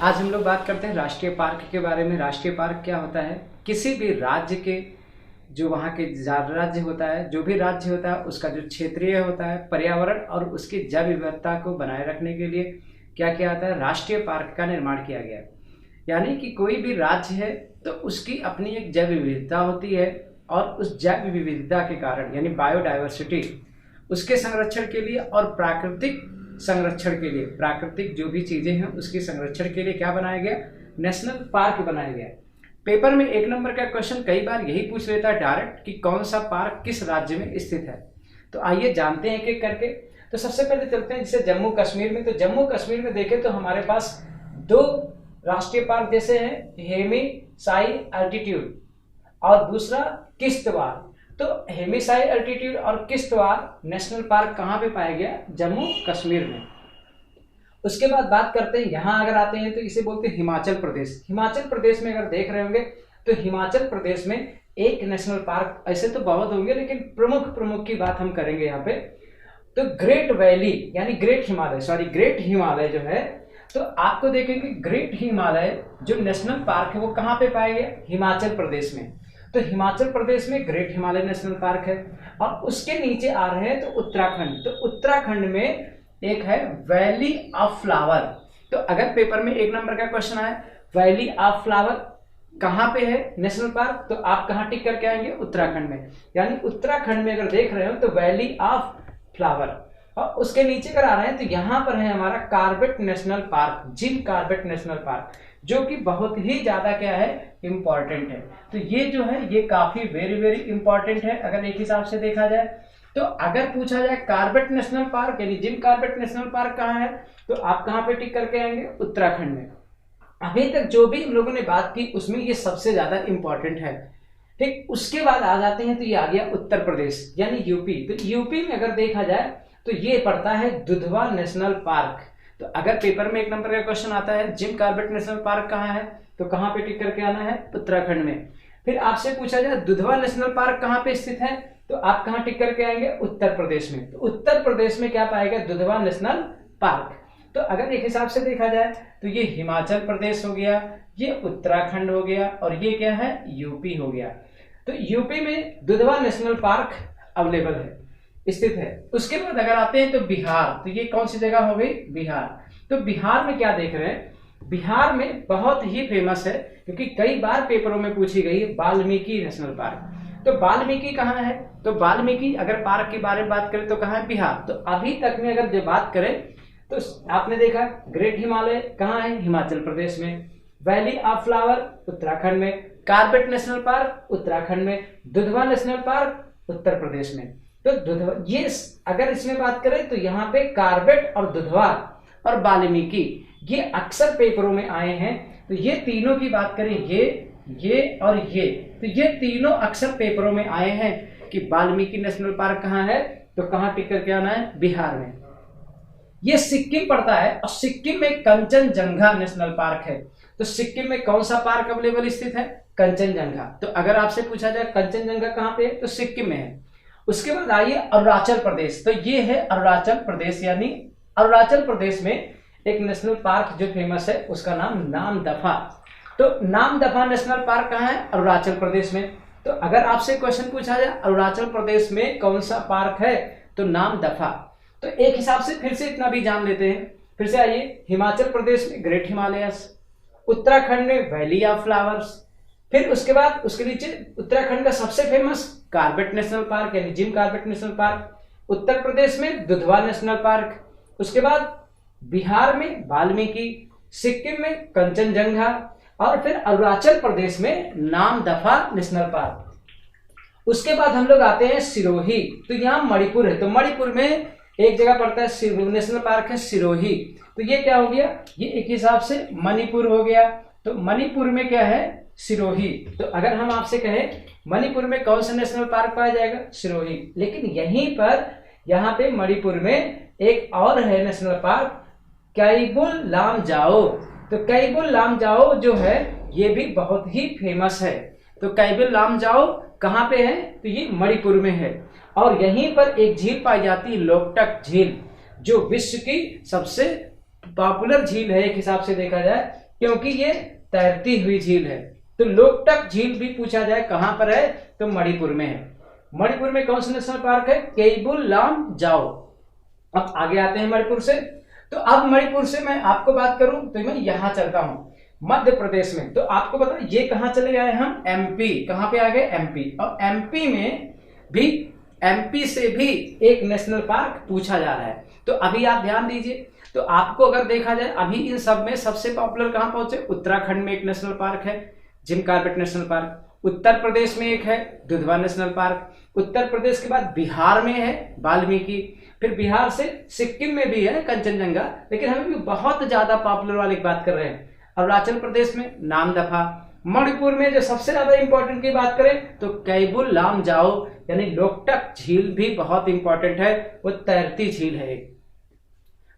आज हम लोग बात करते हैं राष्ट्रीय पार्क के बारे में। राष्ट्रीय पार्क क्या होता है? किसी भी राज्य के जो वहाँ के राज्य होता है, जो भी राज्य होता है उसका जो क्षेत्रीय होता है, पर्यावरण और उसकी जैव विविधता को बनाए रखने के लिए क्या किया जाता है? राष्ट्रीय पार्क का निर्माण किया गया है। यानी कि कोई भी राज्य है तो उसकी अपनी एक जैव विविधता होती है और उस जैव विविधता के कारण यानी बायोडाइवर्सिटी उसके संरक्षण के लिए और प्राकृतिक संरक्षण के लिए, प्राकृतिक जो भी चीजें हैं उसके संरक्षण के लिए क्या बनाया गया? नेशनल पार्क बनाया गया। पेपर में 1 नंबर का क्वेश्चन कई बार यही पूछ लेता है डायरेक्ट कि कौन सा पार्क किस राज्य में स्थित है। तो आइए जानते हैं एक-एक करके। तो सबसे पहले चलते हैं जैसे जम्मू कश्मीर में। तो जम्मू कश्मीर में देखें तो हमारे पास 2 राष्ट्रीय पार्क जैसे हैं, हेमीसाई अल्टीट्यूड और दूसरा किश्तवाड़। तो हेमीसाई अल्टीट्यूड और किश्तवाड़ नेशनल पार्क कहाँ पे पाया गया? जम्मू कश्मीर में। उसके बाद बात करते हैं, यहाँ अगर आते हैं तो इसे बोलते हैं हिमाचल प्रदेश। हिमाचल प्रदेश में अगर देख रहे होंगे तो हिमाचल प्रदेश में एक नेशनल पार्क, ऐसे तो बहुत होंगे लेकिन प्रमुख की बात हम करेंगे यहाँ पे। तो ग्रेट वैली यानी ग्रेट हिमालय जो है, तो आपको देखेंगे ग्रेट हिमालय जो नेशनल पार्क है वो कहाँ पे पाया गया? हिमाचल प्रदेश में। तो हिमाचल प्रदेश में ग्रेट हिमालय नेशनल पार्क है। और उसके नीचे आ रहे हैं तो उत्तराखंड। तो उत्तराखंड में एक है वैली ऑफ फ्लावर। तो अगर पेपर में 1 नंबर का क्वेश्चन आए वैली ऑफ फ्लावर कहाँ पे है नेशनल पार्क, तो आप कहाँ टिक करके आएंगे? उत्तराखंड में। यानी उत्तराखंड में अगर देख रहे हो तो वैली ऑफ फ्लावर। और उसके नीचे अगर आ रहे हैं तो यहाँ पर है हमारा Corbett national park, Jim Corbett national park, जो कि बहुत ही ज्यादा क्या है? इंपॉर्टेंट है। तो ये जो है ये काफी वेरी इंपॉर्टेंट है अगर एक हिसाब से देखा जाए। तो अगर पूछा जाए कॉर्बेट नेशनल पार्क यानी जिम कॉर्बेट नेशनल पार्क कहाँ है, तो आप कहाँ पे टिक करके आएंगे? उत्तराखंड में। अभी तक जो भी हम लोगों ने बात की उसमें ये सबसे ज्यादा इंपॉर्टेंट है। ठीक, उसके बाद आ जाते हैं तो ये आ गया उत्तर प्रदेश यानी यूपी। तो यूपी में अगर देखा जाए तो ये पड़ता है दुधवा नेशनल पार्क। तो अगर पेपर में 1 नंबर का क्वेश्चन आता है जिम कॉर्बेट नेशनल पार्क कहाँ है, तो कहाँ पे टिक करके आना है? उत्तराखंड में। फिर आपसे पूछा जाए दुधवा नेशनल पार्क कहाँ पे स्थित है, तो आप कहाँ टिक करके आएंगे? उत्तर प्रदेश में। तो उत्तर प्रदेश में क्या पाएगा? Dudhwa national park. तो अगर एक हिसाब से देखा जाए तो ये हिमाचल प्रदेश हो गया, ये उत्तराखंड हो गया और ये क्या है? यूपी हो गया। तो यूपी में दुधवा नेशनल पार्क अवेलेबल है, स्थित है। उसके बाद अगर आते हैं तो बिहार। तो ये कौन सी जगह हो गई? बिहार। तो बिहार में क्या देख रहे हैं? बिहार में बहुत ही फेमस है क्योंकि कई बार पेपरों में पूछी गई है वाल्मीकि नेशनल पार्क। तो वाल्मीकि कहाँ है? तो वाल्मीकि अगर पार्क के बारे में बात करें तो कहाँ है? बिहार। तो अभी तक में अगर जो बात करें तो आपने देखा ग्रेट हिमालय कहाँ है? हिमाचल प्रदेश में। वैली ऑफ फ्लावर उत्तराखंड में। कॉर्बेट नेशनल पार्क उत्तराखंड में। दुधवा नेशनल पार्क उत्तर प्रदेश में। तो दुधवा, ये अगर इसमें बात करें तो यहाँ पे कॉर्बेट और दुधवा और वाल्मीकि ये अक्सर पेपरों में आए हैं। तो ये तीनों की बात करें, ये और ये, तो ये तीनों अक्सर पेपरों में आए हैं कि वाल्मीकि नेशनल पार्क कहाँ है, तो कहाँ टिक करके आना है? बिहार में। ये सिक्किम पड़ता है और सिक्किम में कंचनजंगा नेशनल पार्क है। तो सिक्किम में कौन सा पार्क अवेलेबल स्थित है? कंचनजंगा। तो अगर आपसे पूछा जाए कंचनजंगा कहाँ पे है, तो सिक्किम में है। उसके बाद आइए अरुणाचल प्रदेश। तो ये है अरुणाचल प्रदेश, यानी अरुणाचल प्रदेश में एक नेशनल पार्क जो फेमस है उसका नाम नामदफा। तो नामदफा नेशनल पार्क कहाँ है? अरुणाचल प्रदेश में। तो अगर आपसे क्वेश्चन पूछा जाए अरुणाचल प्रदेश में कौन सा पार्क है, तो नामदफा। तो एक हिसाब से फिर से इतना भी जान लेते हैं। फिर से आइए, हिमाचल प्रदेश में ग्रेट हिमालयस, उत्तराखंड में वैली ऑफ फ्लावर्स, फिर उसके बाद उसके नीचे उत्तराखंड का सबसे फेमस कॉर्बेट नेशनल पार्क यानी Jim Corbett national park, Uttar Pradesh में दुधवा नेशनल पार्क, उसके बाद बिहार में वाल्मीकि, सिक्किम में कंचनजंगा और फिर अरुणाचल प्रदेश में नामदफा नेशनल पार्क। उसके बाद हम लोग आते हैं सिरोही। तो यहाँ मणिपुर है। तो मणिपुर में एक जगह पड़ता है नेशनल पार्क है सिरोही। तो ये क्या हो गया? ये एक हिसाब से मणिपुर हो गया। तो मणिपुर में क्या है? सिरोही। तो अगर हम आपसे कहें मणिपुर में कौन सा नेशनल पार्क पाया जाएगा? सिरोही। लेकिन यहीं पर यहाँ पे मणिपुर में एक और है नेशनल पार्क, कैबुल लामजाओ। तो कैबुल लामजाओ जो है ये भी बहुत ही फेमस है। तो कैबुल लामजाओ कहाँ पे है? तो ये मणिपुर में है। और यहीं पर एक झील पाई जाती है, लोकटक झील, जो विश्व की सबसे पॉपुलर झील है एक हिसाब से देखा जाए। क्योंकि ये तैरती हुई झील है। तो लोकटक झील भी पूछा जाए कहां पर है, तो मणिपुर में है। मणिपुर में कौन सा नेशनल पार्क है, केबुल लामजाओ। अब आगे आते हैं मणिपुर से। तो अब मणिपुर से मैं आपको बात करूं तो मैं यहां चलता हूं मध्य प्रदेश में। तो आपको पता ये कहां चले गए हम, एमपी। कहां पे आ गए, एमपी। और एमपी में भी, एमपी से भी एक नेशनल पार्क पूछा जा रहा है। तो अभी आप ध्यान दीजिए, तो आपको अगर देखा जाए अभी इन सब में सबसे पॉपुलर कहां पहुंचे, उत्तराखंड में एक नेशनल पार्क है Jim Corbett national park, Uttar Pradesh में एक है दुधवा नेशनल पार्क, उत्तर प्रदेश के बाद बिहार में है वाल्मीकि, फिर बिहार से सिक्किम में भी है कंचनजंगा, लेकिन हम भी बहुत ज्यादा पॉपुलर वाली बात कर रहे हैं। अरुणाचल प्रदेश में नामदफा, मणिपुर में जो सबसे ज्यादा इंपॉर्टेंट की बात करें तो केबुल लामजाओ यानी लोकटक झील भी बहुत इंपॉर्टेंट है, वो तैरती झील है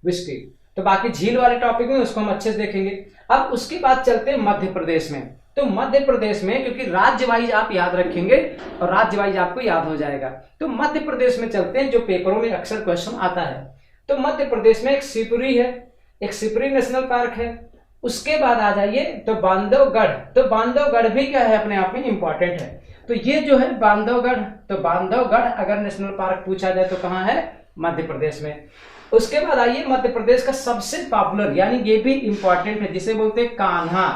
विस्की। तो बाकी झील वाले टॉपिक में उसको हम अच्छे से देखेंगे। अब उसके बाद चलते हैं मध्य प्रदेश में। तो मध्य प्रदेश में, क्योंकि राज्य वाइज आप याद रखेंगे और राज्य वाइज आपको याद हो जाएगा, तो मध्य प्रदेश में चलते हैं जो पेपरों में अक्सर क्वेश्चन आता है। तो मध्य प्रदेश में एक शिवपुरी है, एक शिवपुरी नेशनल पार्क है। उसके बाद आ जाइए तो बांधवगढ़। तो बांधवगढ़ भी क्या है, अपने आप में इंपॉर्टेंट है। तो ये जो है बांधवगढ़, तो बांधवगढ़ अगर नेशनल पार्क पूछा जाए तो कहाँ है, मध्य प्रदेश में। उसके बाद आइए मध्य प्रदेश का सबसे पॉपुलर, यानी ये भी इंपॉर्टेंट है, जिसे बोलते हैं कान्हा।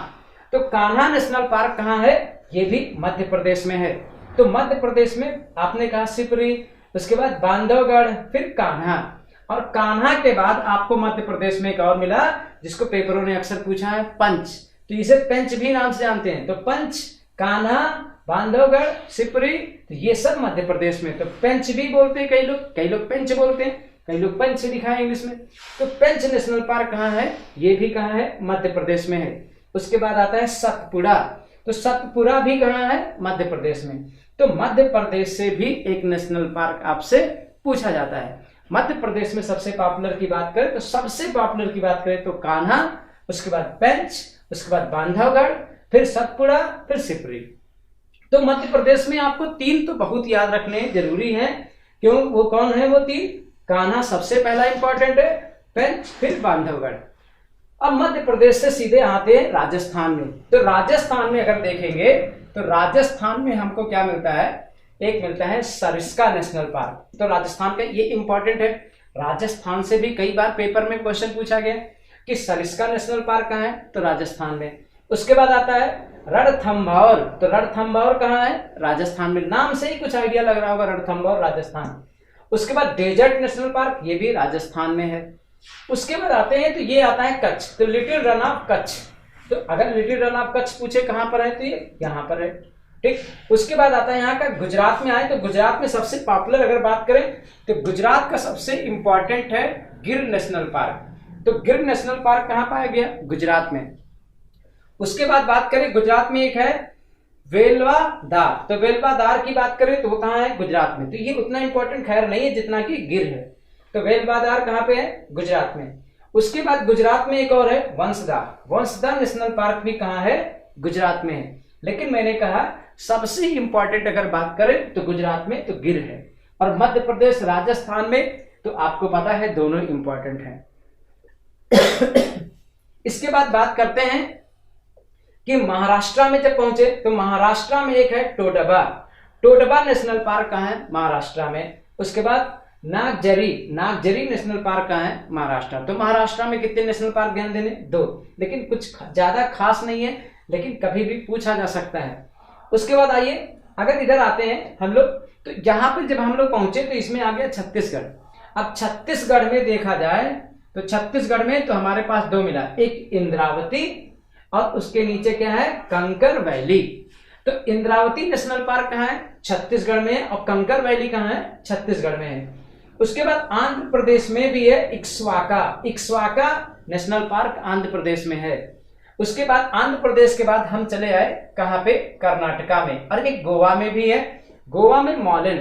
तो कान्हा नेशनल पार्क कहाँ है, ये भी मध्य प्रदेश में है। तो मध्य प्रदेश में आपने कहा शिवपुरी, उसके बाद बांधवगढ़, फिर कान्हा। और कान्हा के बाद आपको मध्य प्रदेश में एक और मिला जिसको पेपरों ने अक्सर पूछा है, पंच। तो इसे पंच भी नाम से जानते हैं। तो पंच, कान्हा, बांधवगढ़, शिवपुरी, तो ये सब मध्य प्रदेश में। तो पंच भी बोलते हैं कई लोग पंच बोलते हैं, कई लोग पंच लिखा है इंग्लिश में। तो पंच नेशनल पार्क कहाँ है, ये भी कहाँ है, मध्य प्रदेश में है। उसके बाद आता है सतपुड़ा। तो सतपुड़ा भी कहाँ है, मध्य प्रदेश में। तो मध्य प्रदेश से भी एक नेशनल पार्क आपसे पूछा जाता है। मध्य प्रदेश में सबसे पॉपुलर की बात करें तो सबसे पॉपुलर की बात करें तो कान्हा, उसके बाद पंच, उसके बाद बांधवगढ़, फिर सतपुड़ा, फिर शिवपुरी। तो मध्य प्रदेश में आपको तीन तो बहुत याद रखने जरूरी है। क्यों, वो कौन है वो तीन, कान्हा सबसे पहला इंपॉर्टेंट है, पंच, फिर बांधवगढ़। अब मध्य प्रदेश से सीधे आते हैं राजस्थान में। तो राजस्थान में अगर देखेंगे तो राजस्थान में हमको क्या मिलता है, एक मिलता है सरिस्का नेशनल पार्क। तो राजस्थान का ये इंपॉर्टेंट है, राजस्थान से भी कई बार पेपर में क्वेश्चन पूछा गया कि सरिस्का नेशनल पार्क कहाँ है, तो राजस्थान में। उसके बाद आता है रणथंभौर। तो रणथंभौर कहाँ है, राजस्थान में। नाम से ही कुछ आइडिया लग रहा होगा, रणथंभौर राजस्थान। उसके बाद डेजर्ट नेशनल पार्क, ये भी राजस्थान में है। उसके बाद आते हैं तो ये आता है कच्छ। तो लिटिल रन ऑफ कच्छ। तो अगर लिटिल रन ऑफ कच्छ पूछे कहां पर है तो ये यहाँ पर है, ठीक। उसके बाद आता है यहाँ का, गुजरात में आए तो गुजरात में सबसे पॉपुलर अगर बात करें तो गुजरात का सबसे इंपॉर्टेंट है गिर नेशनल पार्क। तो गिर नेशनल पार्क कहाँ पाया गया, गुजरात में। उसके बाद बात करें गुजरात में एक है वेल्वादार। तो वेल्वादार की बात करें तो वो कहाँ है, गुजरात में। तो ये उतना इंपॉर्टेंट खैर नहीं है जितना कि गिर है। तो वेल्वादार कहाँ पे है, गुजरात में। उसके बाद गुजरात में एक और है वंसदा। वंसदा नेशनल पार्क भी कहाँ है, गुजरात में है। लेकिन मैंने कहा सबसे इंपॉर्टेंट अगर बात करें तो गुजरात में तो गिर है। और मध्य प्रदेश राजस्थान में तो आपको पता है दोनों इंपॉर्टेंट हैं। इसके बाद बात करते हैं कि महाराष्ट्र में जब पहुंचे तो महाराष्ट्र में एक है टोडबा। टोडबा नेशनल पार्क कहाँ है, महाराष्ट्र में। उसके बाद नागजरी नेशनल पार्क कहाँ है, महाराष्ट्र। तो महाराष्ट्र में कितने नेशनल पार्क ध्यान देने, 2। लेकिन कुछ ज्यादा खास नहीं है, लेकिन कभी भी पूछा जा सकता है। उसके बाद आइए अगर इधर आते हैं हम लोग, तो यहाँ पर जब हम लोग पहुंचे तो इसमें आ गया छत्तीसगढ़। अब छत्तीसगढ़ में देखा जाए तो छत्तीसगढ़ में तो हमारे पास 2 मिला, एक इंद्रावती और उसके नीचे क्या है, कंकर वैली। तो इंद्रावती नेशनल पार्क कहाँ है, छत्तीसगढ़ में है। और कंकर वैली कहाँ है, छत्तीसगढ़ में है। उसके बाद आंध्र प्रदेश में भी है इक्स्वाका नेशनल पार्क आंध्र प्रदेश में है। उसके बाद आंध्र प्रदेश के बाद हम चले आए कहाँ पे, कर्नाटका में। और एक गोवा में भी है, गोवा में मॉलन।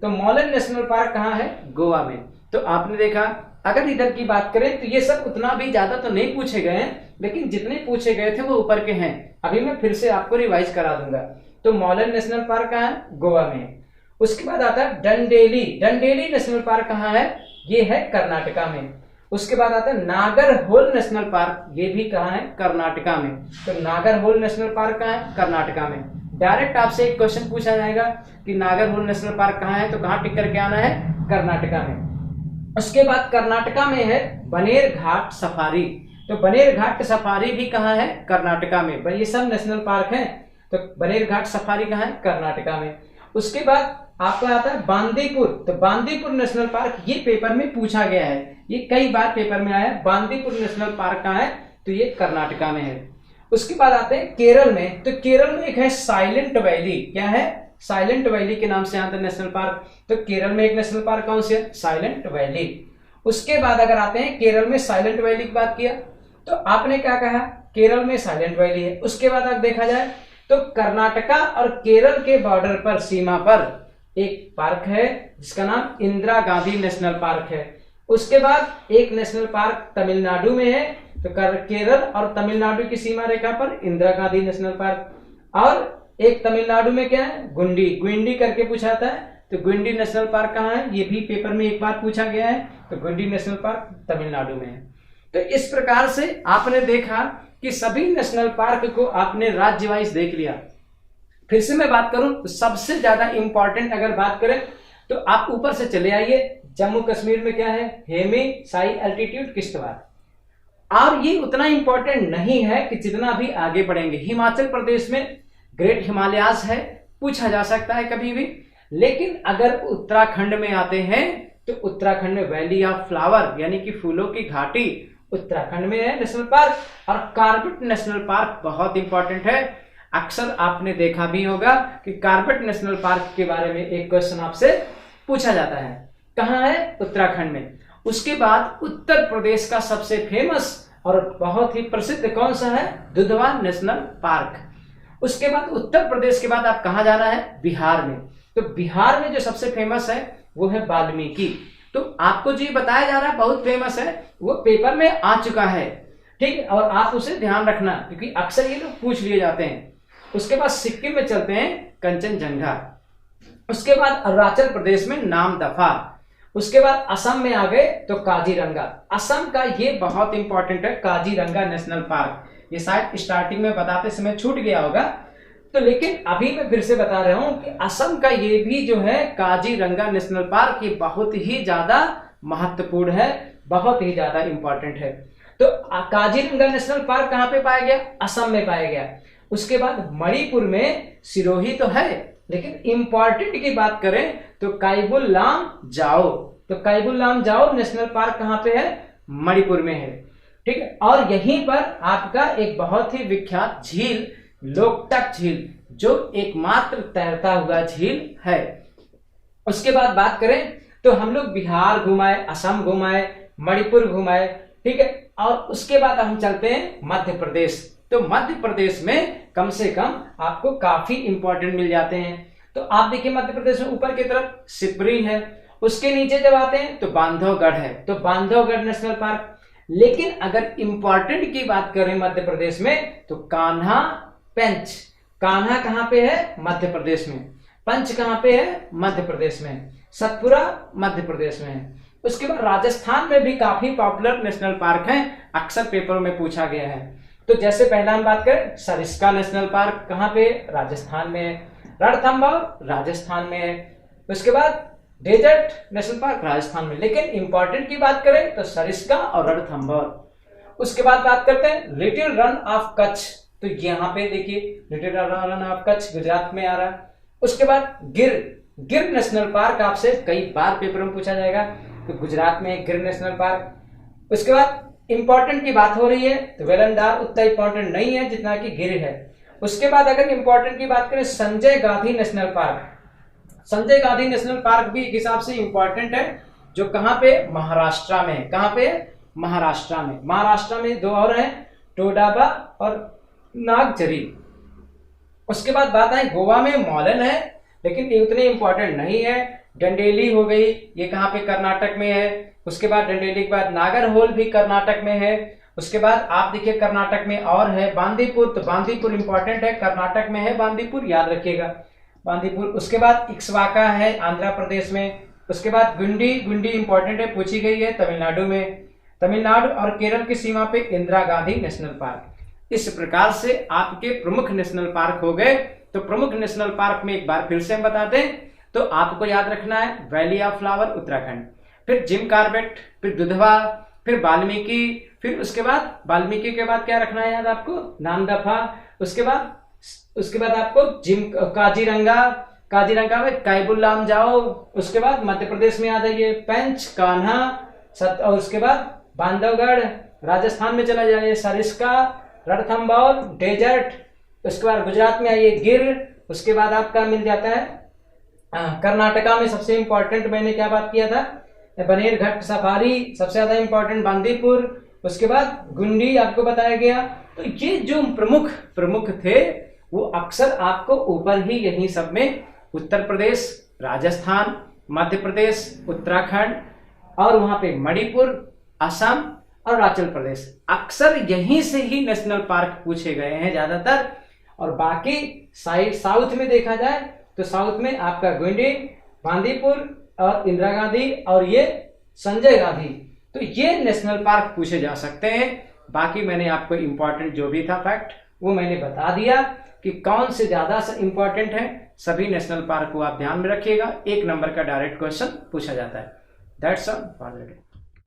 तो मॉलन नेशनल पार्क कहाँ है, गोवा में। तो आपने देखा अगर इधर की बात करें तो ये सब उतना भी ज्यादा तो नहीं पूछे गए हैं, लेकिन जितने पूछे गए थे वो ऊपर के हैं। अभी मैं फिर से आपको रिवाइज करा दूंगा। तो मॉलन नेशनल पार्क कहाँ है, गोवा में। उसके बाद आता है डंडेली। डंडेली नेशनल पार्क कहाँ है, ये है कर्नाटका में। उसके बाद आता है नागरहोल नेशनल पार्क, ये भी कहाँ है? कर्नाटका में। तो नागरहोल नेशनल पार्क कहाँ है? कर्नाटका में। डायरेक्ट आपसे एक क्वेश्चन पूछा जाएगा कि नागरहोल नेशनल पार्क कहाँ है, तो कहाँ टिक करके आना है? कर्नाटका में। उसके बाद कर्नाटका में है बनेर घाट सफारी, तो बनेर घाट सफारी भी कहाँ है? कर्नाटका में। ये सब नेशनल पार्क हैं, तो बनेर घाट सफारी कहाँ है? कर्नाटका में। उसके बाद आपको आता है बांदीपुर, तो बांदीपुर नेशनल पार्क, ये पेपर में पूछा गया है, ये कई बार पेपर में आया है। बांदीपुर नेशनल पार्क कहाँ है? तो ये कर्नाटका में है। उसके बाद आते हैं केरल में, तो केरल में एक है साइलेंट वैली, क्या है? साइलेंट वैली के नाम से आता है नेशनल पार्क। तो केरल में एक नेशनल पार्क कौन सी है? Silent valley. उसके बाद अगर आते हैं केरल में साइलेंट वैली की बात किया तो आपने क्या कहा? केरल में साइलेंट वैली है। उसके बाद अगर देखा जाए तो कर्नाटका और केरल के बॉर्डर पर, सीमा पर एक पार्क है जिसका नाम इंदिरा गांधी नेशनल पार्क है। उसके बाद एक नेशनल पार्क तमिलनाडु में है, तो केरल और तमिलनाडु की सीमा रेखा पर इंदिरा गांधी नेशनल पार्क। और एक तमिलनाडु में क्या है? गुंडी, गुंडी करके पूछा था, तो गुंडी नेशनल पार्क कहाँ है? ये भी पेपर में एक बार पूछा गया है, तो गुंडी नेशनल पार्क तमिलनाडु में है। तो इस प्रकार से आपने देखा कि सभी नेशनल पार्क को आपने राज्य वाइज देख लिया। फिर से मैं बात करूं तो सबसे ज्यादा इंपॉर्टेंट अगर बात करें तो आप ऊपर से चले आइए, जम्मू कश्मीर में क्या है? हेमी साई एल्टीट्यूड किश्तवाड़। और ये उतना इंपॉर्टेंट नहीं है कि जितना भी आगे बढ़ेंगे। हिमाचल प्रदेश में ग्रेट हिमालयाज है, पूछा जा सकता है कभी भी। लेकिन अगर उत्तराखंड में आते हैं तो उत्तराखंड में वैली ऑफ फ्लावर यानी कि फूलों की घाटी उत्तराखंड में है नेशनल पार्क। और कॉर्बेट नेशनल पार्क बहुत इंपॉर्टेंट है, अक्सर आपने देखा भी होगा कि कॉर्बेट नेशनल पार्क के बारे में एक क्वेश्चन आपसे पूछा जाता है। कहाँ है? उत्तराखंड में। उसके बाद उत्तर प्रदेश का सबसे फेमस और बहुत ही प्रसिद्ध कौन सा है? Dudhwa national park. उसके बाद उत्तर प्रदेश के बाद आप कहाँ जाना है? बिहार में। तो बिहार में जो सबसे फेमस है वो है वाल्मीकि। तो आपको जो बताया जा रहा है बहुत फेमस है, वो पेपर में आ चुका है, ठीक है, और आप उसे ध्यान रखना क्योंकि अक्सर ये लोग पूछ लिए जाते हैं। उसके बाद सिक्किम में चलते हैं, कंचनजंगा। उसके बाद अरुणाचल प्रदेश में नामदफा। उसके बाद असम में आ गए तो काजीरंगा। असम का ये बहुत इंपॉर्टेंट है, काजीरंगा नेशनल पार्क। ये शायद स्टार्टिंग में बताते समय छूट गया होगा, तो लेकिन अभी मैं फिर से बता रहा हूं कि असम का ये भी जो है काजीरंगा नेशनल पार्क, ये बहुत ही ज्यादा महत्वपूर्ण है, बहुत ही ज्यादा इंपॉर्टेंट है। तो काजीरंगा नेशनल पार्क कहाँ पे पाया गया? असम में पाया गया। उसके बाद मणिपुर में सिरोही तो है, लेकिन इंपॉर्टेंट की बात करें तो काइबुल लाम जाओ। तो काइबुल लाम जाओ नेशनल पार्क कहाँ पे है? मणिपुर में है, ठीक है। और यहीं पर आपका एक बहुत ही विख्यात झील लोकटक झील, जो एकमात्र तैरता हुआ झील है। उसके बाद बात करें तो हम लोग बिहार घुमाए, असम घुमाए, मणिपुर घुमाए, ठीक है। और उसके बाद हम चलते हैं मध्य प्रदेश। तो मध्य प्रदेश में कम से कम आपको काफी इंपॉर्टेंट मिल जाते हैं। तो आप देखिए मध्य प्रदेश में ऊपर की तरफ सिपरी है, उसके नीचे जब आते हैं तो बांधवगढ़ है, तो बांधवगढ़ नेशनल पार्क। लेकिन अगर इंपॉर्टेंट की बात करें मध्य प्रदेश में तो कान्हा पेंच। कान्हा कहाँ पे है? मध्य प्रदेश में। पंच कहाँ पे है? मध्य प्रदेश में। सतपुरा मध्य प्रदेश में है। उसके बाद राजस्थान में भी काफी पॉपुलर नेशनल पार्क हैं, अक्सर पेपर में पूछा गया है। तो जैसे पहला हम बात करें सरिस्का नेशनल पार्क कहाँ पे? राजस्थान में है। रणथंभौर राजस्थान में है। उसके बाद डेजर्ट नेशनल पार्क राजस्थान में। लेकिन इंपॉर्टेंट की बात करें तो सरिस्का और रणथंभौर। उसके बाद बात करते हैं लिटिल रन ऑफ कच्छ। तो यहाँ पे देखिए little run of Kutch Gujarat में आ रहा है। उसके बाद गिर नेशनल पार्क आपसे कई बार पेपर में पूछा जाएगा, तो गुजरात में गिर नेशनल पार्क। उसके बाद इंपॉर्टेंट की बात हो रही है तो वेलंडार उतना इंपॉर्टेंट नहीं है जितना कि गिर है। उसके बाद अगर इंपॉर्टेंट की बात करें Sanjay Gandhi national park. Sanjay Gandhi national park भी एक हिसाब से इंपॉर्टेंट है, जो कहां पे? महाराष्ट्र में। कहां पे? महाराष्ट्र में। महाराष्ट्र में दो और हैं, टोडाबा और नागझरी। उसके बाद बात है गोवा में मॉलन है, लेकिन ये उतने इंपॉर्टेंट नहीं है। डंडेली हो गई, ये कहां पे? कर्नाटक में है। उसके बाद डंडेली के बाद नागरहोल भी कर्नाटक में है। उसके बाद आप देखिए कर्नाटक में और है बांदीपुर। तो बांदीपुर इंपॉर्टेंट है, कर्नाटक में है बांदीपुर, याद रखिएगा बांदीपुर। उसके बाद इक्सवाका है आंध्र प्रदेश में। उसके बाद गुंडी इंपॉर्टेंट है, पूछी गई है तमिलनाडु में। तमिलनाडु और केरल की सीमा पे इंदिरा गांधी नेशनल पार्क। इस प्रकार से आपके प्रमुख नेशनल पार्क हो गए। तो प्रमुख नेशनल पार्क में एक बार फिर से हम बताते हैं, तो आपको याद रखना है वैली ऑफ फ्लावर उत्तराखंड, फिर जिम कॉर्बेट, फिर दुधवा, फिर वाल्मीकि, फिर उसके बाद वाल्मीकि के बाद क्या रखना है याद आपको, नामदफा, उसके बाद आपको जिम काजीरंगा में कैबुलाम जाओ, उसके बाद मध्य प्रदेश में आ जाइए पेंच, कान्हा, और उसके बाद बांधवगढ़, राजस्थान में चला जाइए सरिस्का, रणथंबोर डेजर्ट, उसके बाद गुजरात में आइए गिर, उसके बाद आपका मिल जाता है कर्नाटका में सबसे इंपॉर्टेंट मैंने क्या बात किया था, बनेर घाट सफारी, सबसे ज्यादा इंपॉर्टेंट बांदीपुर, उसके बाद गुंडी आपको बताया गया। तो ये जो प्रमुख थे वो अक्सर आपको ऊपर ही यहीं सब में उत्तर प्रदेश, राजस्थान, मध्य प्रदेश, उत्तराखंड और वहां पे मणिपुर, असम और अरुणाचल प्रदेश, अक्सर यहीं से ही नेशनल पार्क पूछे गए हैं ज्यादातर। और बाकी साउथ में देखा जाए तो साउथ में आपका गुंडी, बांदीपुर और इंदिरा गांधी और ये संजय गांधी, तो ये नेशनल पार्क पूछे जा सकते हैं। बाकी मैंने आपको इंपॉर्टेंट जो भी था फैक्ट वो मैंने बता दिया कि कौन से ज्यादा इंपॉर्टेंट है। सभी नेशनल पार्क को आप ध्यान में रखिएगा, 1 नंबर का डायरेक्ट क्वेश्चन पूछा जाता है। That's all for the day.